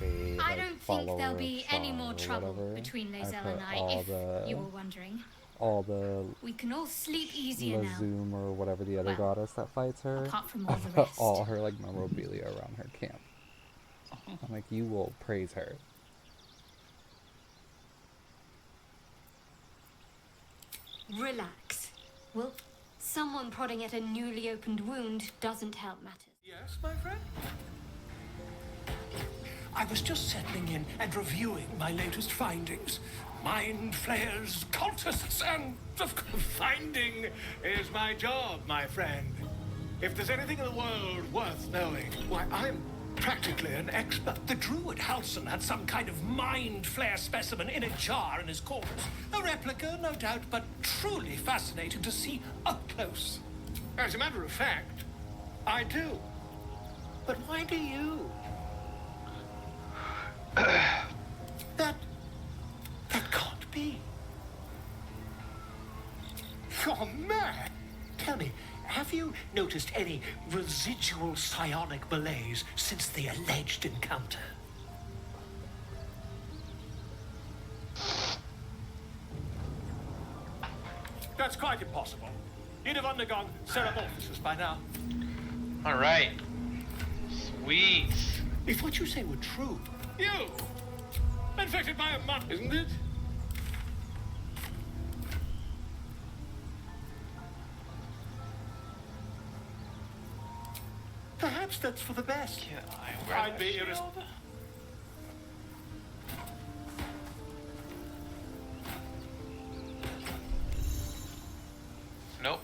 like a I like don't follower think there'll of be Char any more or trouble whatever. between I Lozelle put and I, if you were wondering. all the We can all sleep easier now. Lazoom or whatever the other Well, goddess that fights her. apart from all I the put rest. all her like memorabilia around her camp. I'm like, you will praise her. Relax. Well, someone prodding at a newly opened wound doesn't help matters. Yes, my friend? I was just settling in and reviewing my latest findings. Mind flayers, cultists, and finding is my job, my friend. If there's anything in the world worth knowing, why, I'm practically an expert. The druid Halson had some kind of mind flare specimen in a jar in his quarters. A replica, no doubt, but truly fascinating to see up close. As a matter of fact, I do. But why do you? That can't be. You're mad. Tell me, have you noticed any residual psionic malaise since the alleged encounter? That's quite impossible. You'd have undergone ceramorphosis by now. All right. Sweet. If what you say were true, you infected by a monk, isn't it? Perhaps that's for the best. Can I wear I'd that be shield? Nope.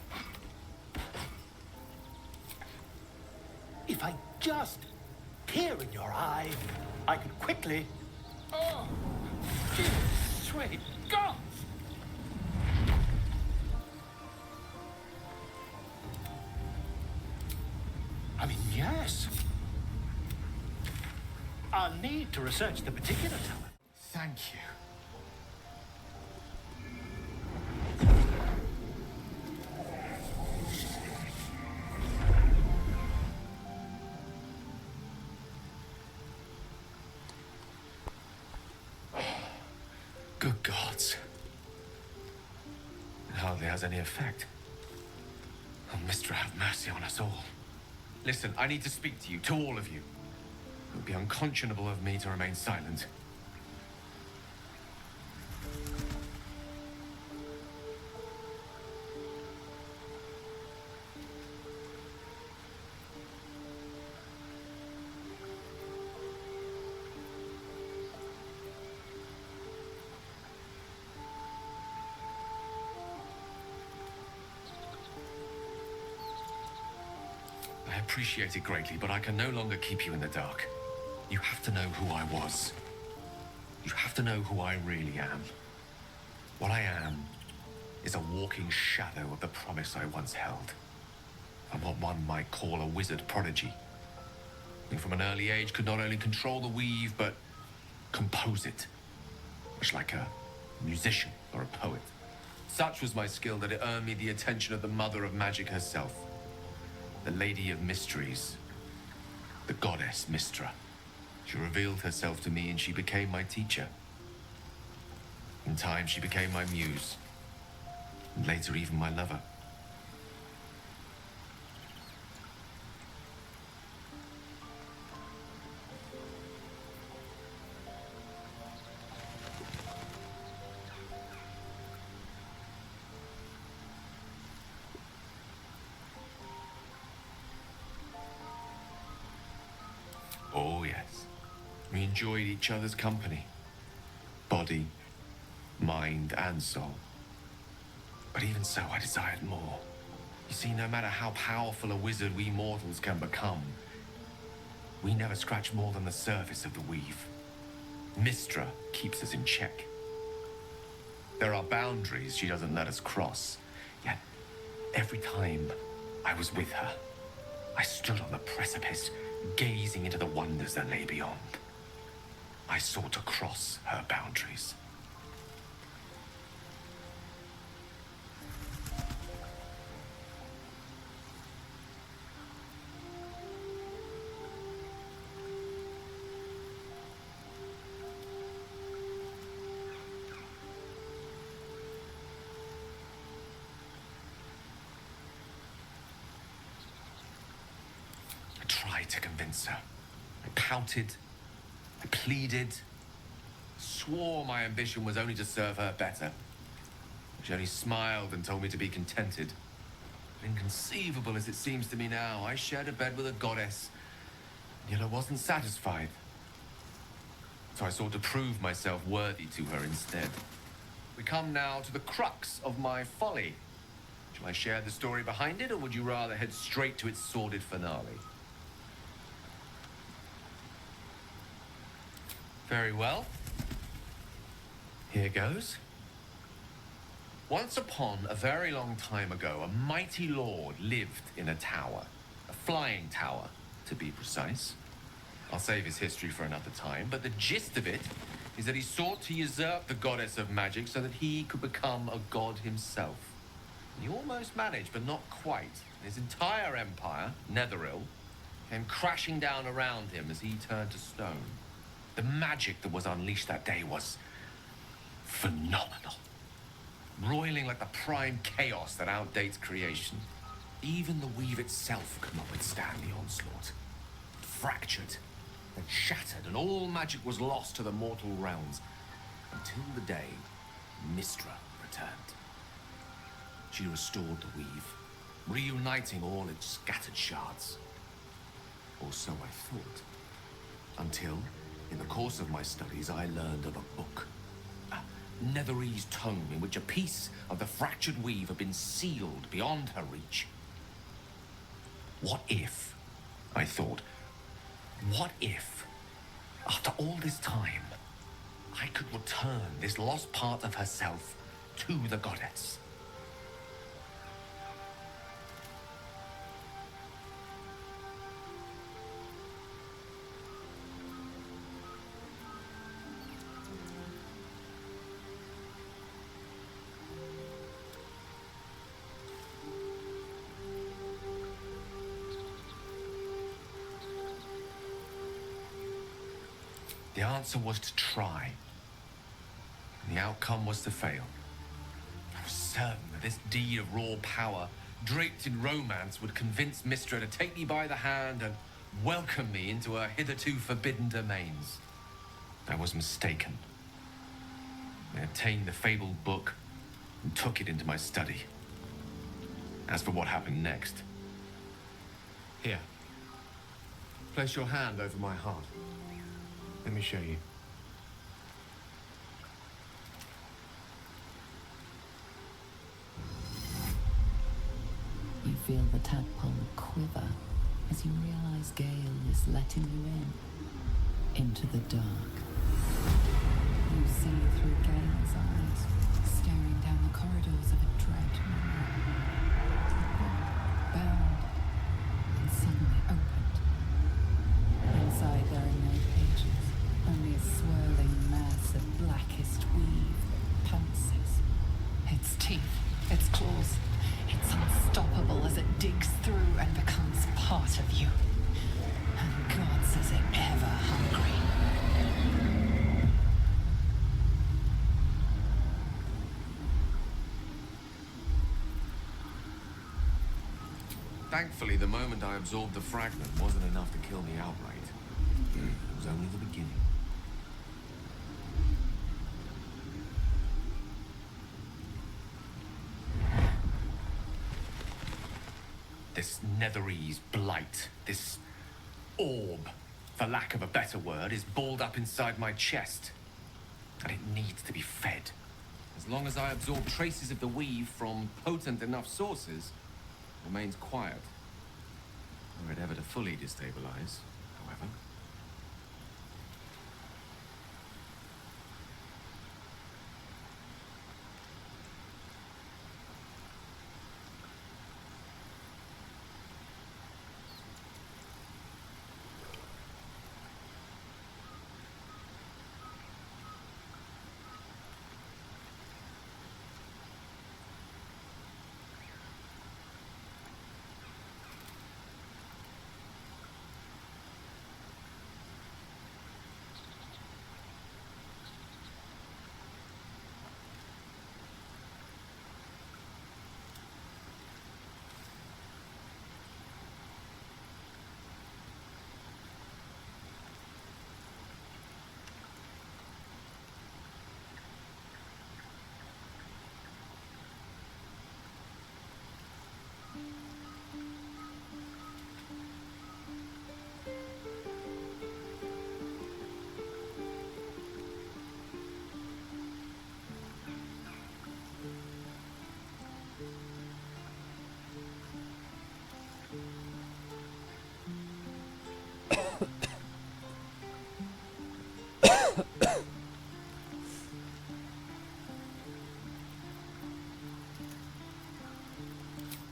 If I just peer in your eye, I could quickly... Oh, sweet God! I mean, yes. I'll need to research the particular tower. Thank you. Good gods. It hardly has any effect. Oh, Mister, have mercy on us all. Listen, I need to speak to you, to all of you. It would be unconscionable of me to remain silent. I appreciate it greatly, but I can no longer keep you in the dark. You have to know who I was. You have to know who I really am. What I am is a walking shadow of the promise I once held. I'm what one might call a wizard prodigy, who from an early age could not only control the weave, but compose it, much like a musician or a poet. Such was my skill that it earned me the attention of the mother of magic herself, the Lady of Mysteries, the goddess Mystra. She revealed herself to me and she became my teacher. In time, she became my muse, and later even my lover. Oh, yes. We enjoyed each other's company. Body, mind, and soul. But even so, I desired more. You see, no matter how powerful a wizard we mortals can become, we never scratch more than the surface of the weave. Mystra keeps us in check. There are boundaries she doesn't let us cross. Yet, every time I was with her, I stood on the precipice, gazing into the wonders that lay beyond. I sought to cross her boundaries. tried to convince her. I pouted, I pleaded, swore my ambition was only to serve her better. She only smiled and told me to be contented. Inconceivable as it seems to me now, I shared a bed with a goddess, yet I wasn't satisfied. So I sought to prove myself worthy to her instead. We come now to the crux of my folly. Shall I share the story behind it, or would you rather head straight to its sordid finale? Very well. Here goes. Once upon a very long time ago, a mighty lord lived in a tower. A flying tower, to be precise. I'll save his history for another time, but the gist of it is that he sought to usurp the goddess of magic so that he could become a god himself. And he almost managed, but not quite. His entire empire, Netheril, came crashing down around him as he turned to stone. The magic that was unleashed that day was phenomenal. Roiling like the prime chaos that outdates creation. Even the weave itself could not withstand the onslaught. It fractured, then shattered, and all magic was lost to the mortal realms. Until the day Mistra returned. She restored the weave, reuniting all its scattered shards. Or so I thought. Until, in the course of my studies, I learned of a book. Netherese tome in which a piece of the fractured weave had been sealed beyond her reach. What if, I thought, what if, after all this time, I could return this lost part of herself to the goddess? The answer was to try. And the outcome was to fail. I was certain that this deed of raw power, draped in romance, would convince Mistra to take me by the hand and welcome me into her hitherto forbidden domains. I was mistaken. I obtained the fabled book and took it into my study. As for what happened next... Here. Place your hand over my heart. Let me show you. You feel the tadpole quiver as you realize Gale is letting you into the dark. You see through Gale's eyes, staring down the corridors of a dread memory. Bound and suddenly opened. Inside there are no pages. Only a swirling mass of blackest weave that pounces. Its teeth, its claws, it's unstoppable as it digs through and becomes part of you. And God says it ever hungry. Thankfully, the moment I absorbed the fragment wasn't enough to kill me outright. It was only the beginning. This Netherese blight, this orb, for lack of a better word, is balled up inside my chest. And it needs to be fed. As long as I absorb traces of the weave from potent enough sources, it remains quiet. Were it ever to fully destabilize, however.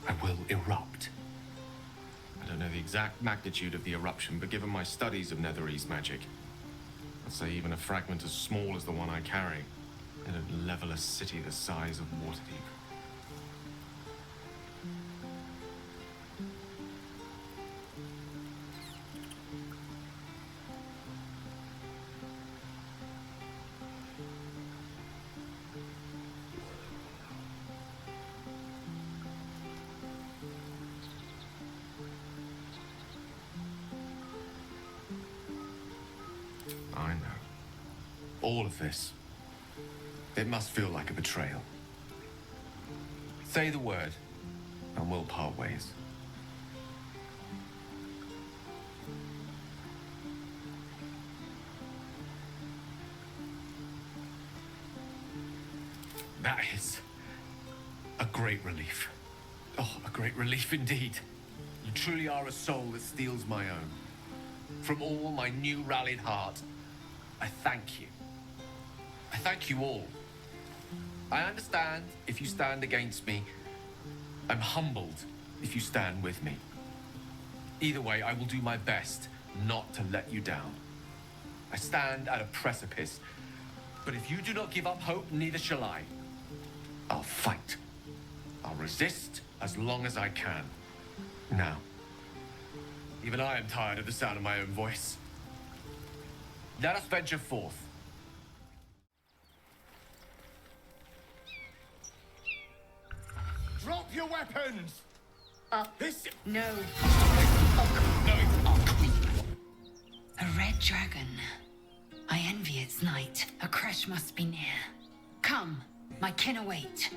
I will erupt. I don't know the exact magnitude of the eruption, but given my studies of Netherese magic, I'd say even a fragment as small as the one I carry, it'd level a city the size of Waterdeep. I know. All of this. It must feel like a betrayal. Say the word, and we'll part ways. That is a great relief. Oh, a great relief indeed. You truly are a soul that steals my own. From all my new rallied heart, I thank you. I thank you all. I understand if you stand against me. I'm humbled if you stand with me. Either way, I will do my best not to let you down. I stand at a precipice, but if you do not give up hope, neither shall I. I'll fight. I'll resist as long as I can. Now, even I am tired of the sound of my own voice. Let us venture forth. Drop your weapons! This... No. No, A red dragon. I envy its night. A crash must be near. Come, my kin await.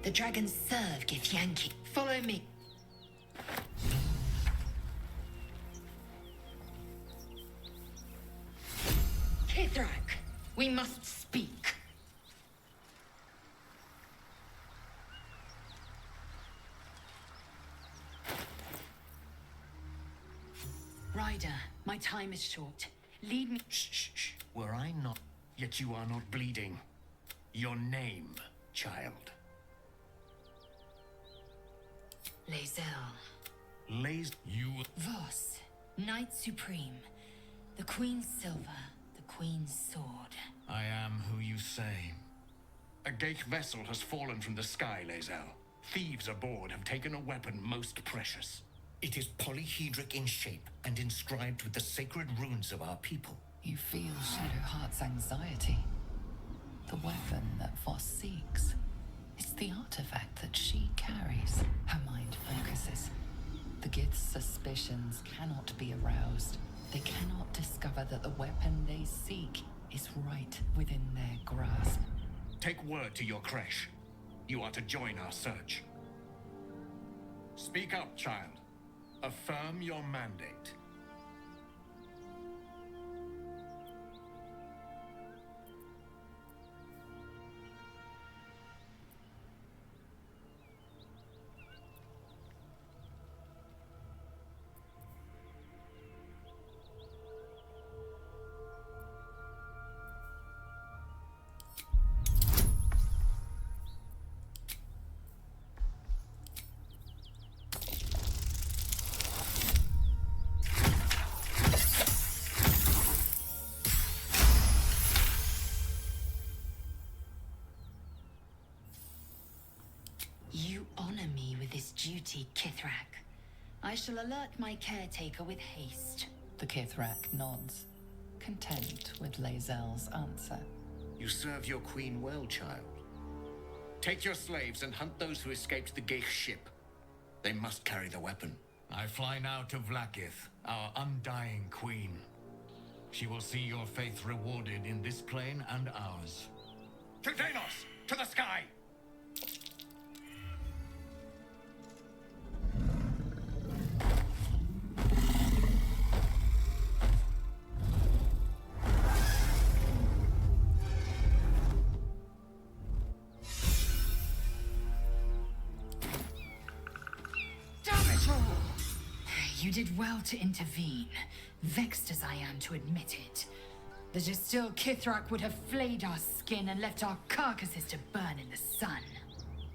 The dragons serve Githyanki. Follow me. Kithrak, we must speak. Ryder, my time is short. Lead me. Shh, shh, shh. Were I not... Yet you are not bleeding. Your name, child. Lae'zel. You... Voss, Knight Supreme. The Queen's silver, the Queen's sword. I am who you say. A Gate vessel has fallen from the sky, Lae'zel. Thieves aboard have taken a weapon most precious. It is polyhedric in shape and inscribed with the sacred runes of our people. You feel Shadowheart's anxiety. The weapon that Voss seeks. It's the artifact that she carries. Her mind focuses. The Gith's suspicions cannot be aroused. They cannot discover that the weapon they seek is right within their grasp. Take word to your creche. You are to join our search. Speak up, child. Affirm your mandate. honor me with this duty, Kithrak. I shall alert my caretaker with haste. The Kithrak nods, content with Lae'zel's answer. You serve your queen well, child. Take your slaves and hunt those who escaped the Geich ship. They must carry the weapon. I fly now to Vlaakith, our undying queen. She will see your faith rewarded in this plane and ours. To Delos! To the sky! Damn it all! You did well to intervene, vexed as I am to admit it. The Jastil Kithrak would have flayed our skin and left our carcasses to burn in the sun.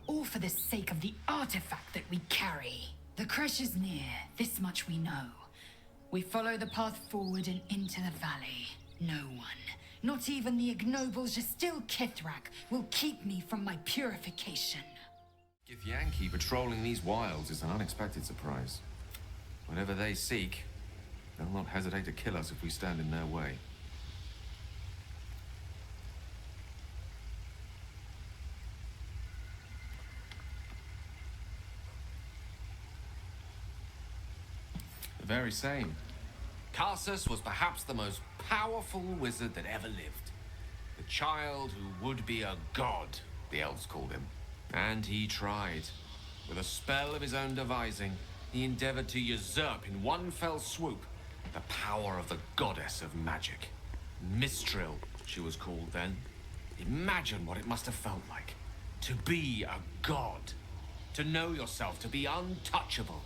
All for the sake of the artifact that we carry. The crash is near, this much we know. We follow the path forward and into the valley. No one, not even the ignoble Jastil Kithrak, will keep me from my purification. Githyanki patrolling these wilds is an unexpected surprise. Whatever they seek, they'll not hesitate to kill us if we stand in their way. The very same. Karsus was perhaps the most powerful wizard that ever lived. The child who would be a god, the elves called him. And he tried. With a spell of his own devising, he endeavored to usurp in one fell swoop the power of the goddess of magic. Mistral, she was called then. Imagine what it must have felt like. To be a god. To know yourself, to be untouchable.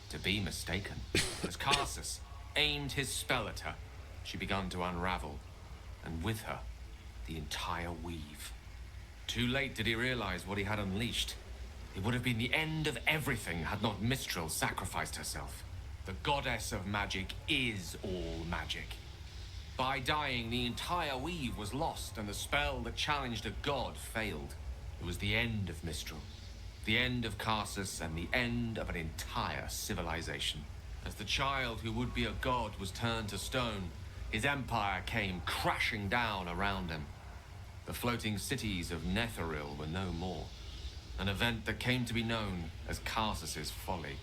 To be mistaken. As Karsus aimed his spell at her, she began to unravel. And with her, the entire weave. Too late did he realize what he had unleashed. It would have been the end of everything had not Mistral sacrificed herself. The goddess of magic is all magic. By dying, the entire weave was lost, and the spell that challenged a god failed. It was the end of Mistral. The end of Karsus, and the end of an entire civilization. As the child who would be a god was turned to stone, his empire came crashing down around him. The floating cities of Netheril were no more. An event that came to be known as Karsus's folly.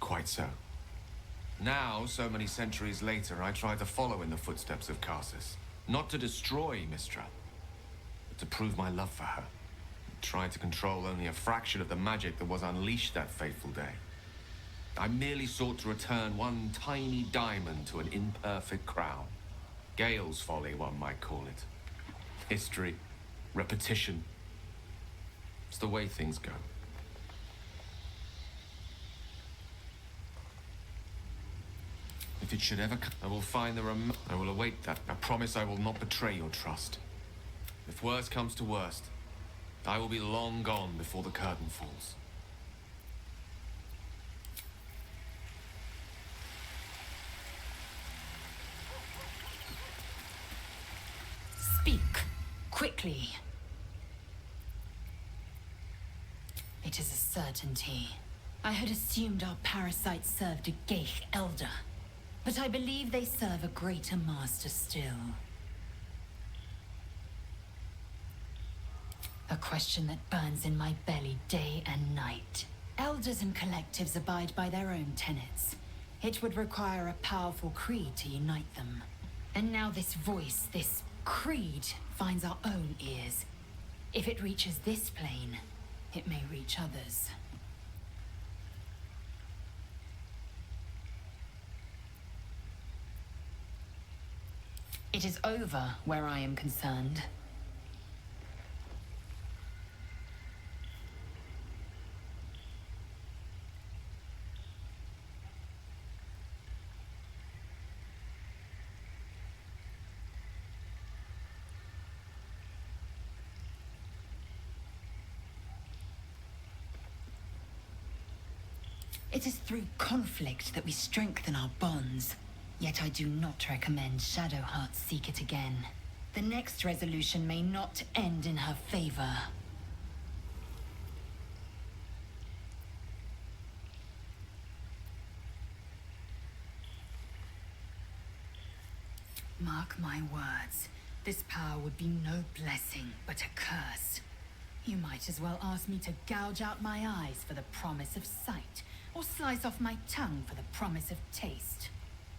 Quite so. Now, so many centuries later, I try to follow in the footsteps of Karsus. Not to destroy Mistra, but to prove my love for her. Try to control only a fraction of the magic that was unleashed that fateful day. I merely sought to return one tiny diamond to an imperfect crown. Gale's folly, one might call it. History, repetition. It's the way things go. If it should ever come, I will find I will await that. I promise I will not betray your trust. If worst comes to worst, I will be long gone before the curtain falls. Speak, quickly. It is a certainty. I had assumed our parasites served a Geich elder, but I believe they serve a greater master still. A question that burns in my belly day and night. Elders and collectives abide by their own tenets. It would require a powerful creed to unite them. And now this voice, this creed, finds our own ears. If it reaches this plane, it may reach others. It is over where I am concerned. It is through conflict that we strengthen our bonds. Yet I do not recommend Shadowheart seek it again. The next resolution may not end in her favor. Mark my words. This power would be no blessing, but a curse. You might as well ask me to gouge out my eyes for the promise of sight, or slice off my tongue for the promise of taste.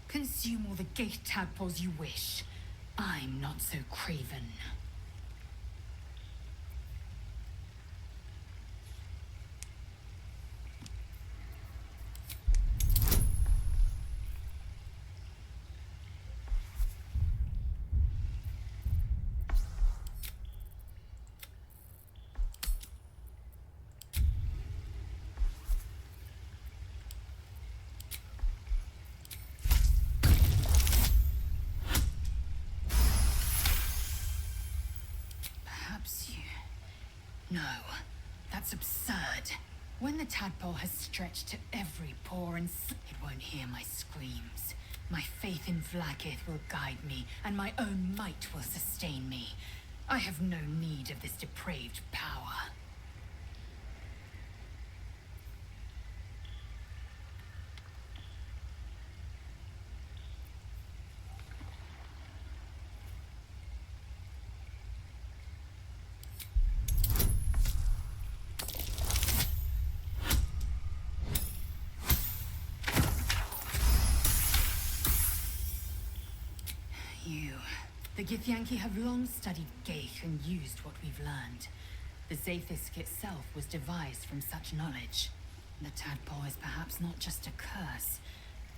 Consume all the gate tadpoles you wish. I'm not so craven. No, that's absurd. When the tadpole has stretched to every pore and it won't hear my screams. My faith in Vlaakith will guide me, and my own might will sustain me. I have no need of this depraved power. The Githyanki have long studied Gaeth and used what we've learned. The Zaithisk itself was devised from such knowledge. The tadpole is perhaps not just a curse,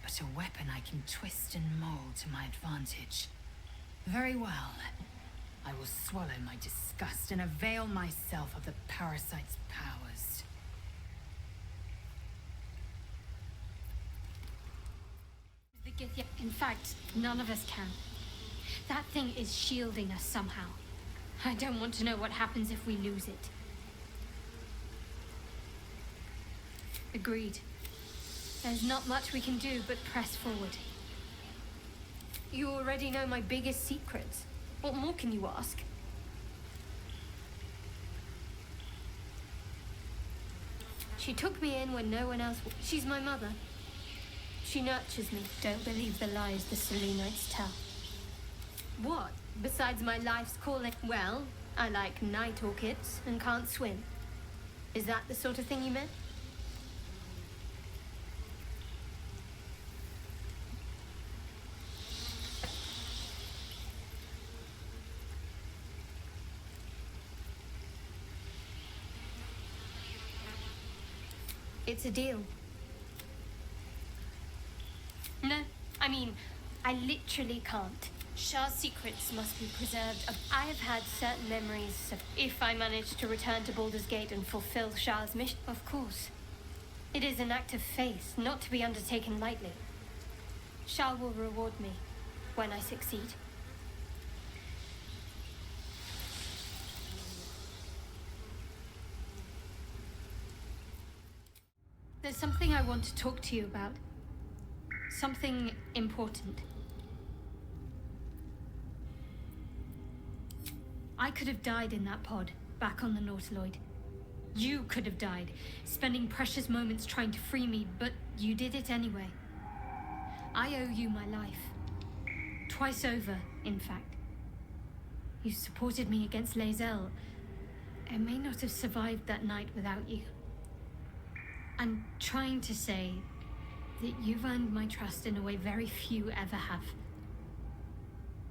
but a weapon I can twist and mold to my advantage. Very well. I will swallow my disgust and avail myself of the parasite's powers. The Githyanki. In fact, none of us can. That thing is shielding us somehow. I don't want to know what happens if we lose it. Agreed. There's not much we can do but press forward. You already know my biggest secrets. What more can you ask? She took me in when no one else would. She's my mother. She nurtures me. Don't believe the lies the Selenites tell. What? Besides my life's calling? Well, I like night orchids and can't swim. Is that the sort of thing you meant? It's a deal. No, I mean, I literally can't. Shah's secrets must be preserved. I have had certain memories of if I manage to return to Baldurs Gate and fulfill Shah's mission. Of course. It is an act of faith, not to be undertaken lightly. Shah will reward me when I succeed. There's something I want to talk to you about. Something important. I could have died in that pod, back on the Nautiloid. You could have died, spending precious moments trying to free me, but you did it anyway. I owe you my life. Twice over, in fact. You supported me against Lae'zel. I may not have survived that night without you. I'm trying to say that you've earned my trust in a way very few ever have.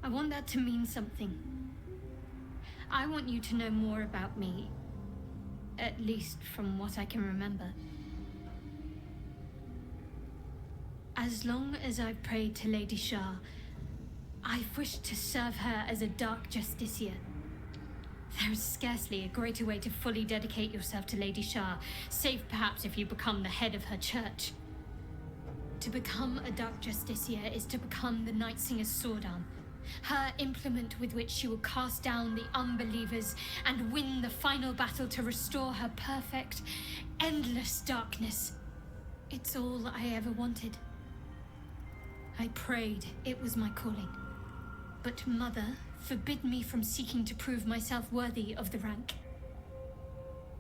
I want that to mean something. I want you to know more about me, at least from what I can remember. As long as I've prayed to Lady Shah, I've wished to serve her as a Dark Justiciar. There is scarcely a greater way to fully dedicate yourself to Lady Shah, save perhaps if you become the head of her church. To become a Dark Justiciar is to become the Night Singer's sword arm, her implement with which she will cast down the unbelievers and win the final battle to restore her perfect, endless darkness. It's all I ever wanted. I prayed it was my calling. But Mother forbid me from seeking to prove myself worthy of the rank.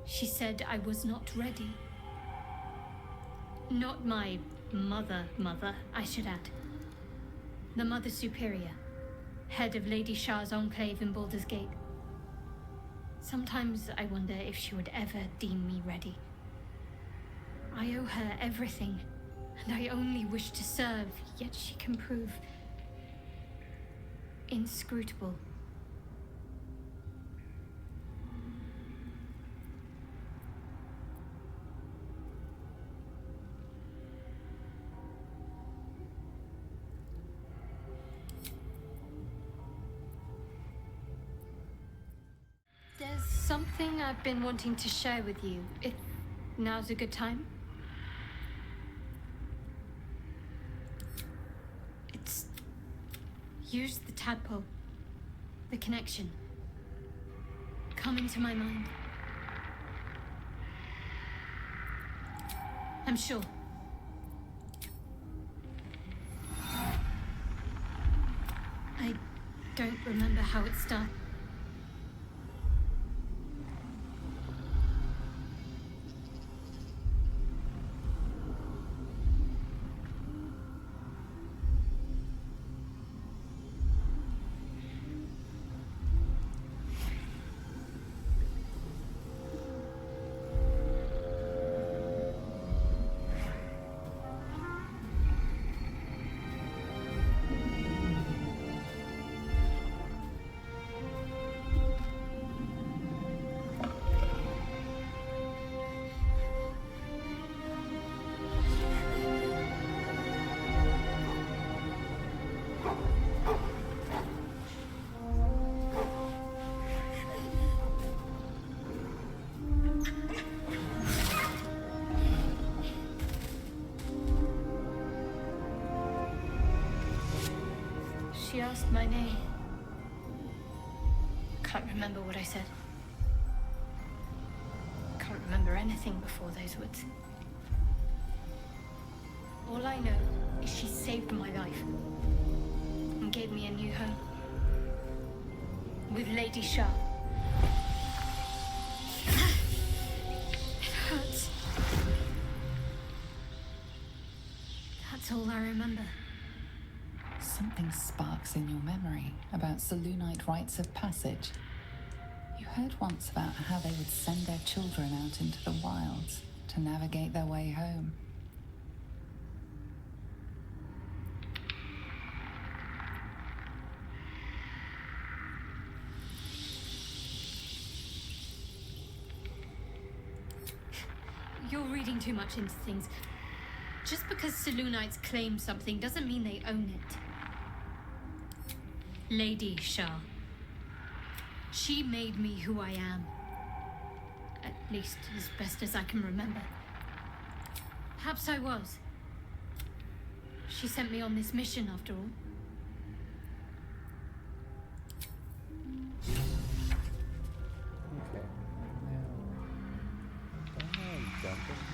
She said I was not ready. Not my mother, I should add. The Mother Superior, head of Lady Shah's enclave in Baldurs Gate. Sometimes I wonder if she would ever deem me ready. I owe her everything, and I only wish to serve, yet she can prove inscrutable. There's something I've been wanting to share with you, if now's a good time. It's... Use the tadpole. The connection. Come into my mind. I'm sure. I don't remember how it started. She asked my name. Can't remember what I said. Can't remember anything before those words. All I know is she saved my life and gave me a new home. With Lady Shah. It hurts. That's all I remember. Something sparks in your memory about Selûnite rites of passage. You heard once about how they would send their children out into the wilds to navigate their way home. You're reading too much into things. Just because Selûnites claim something doesn't mean they own it. Lady Shah. She made me who I am. At least as best as I can remember. Perhaps I was. She sent me on this mission after all. Okay. Now, jumping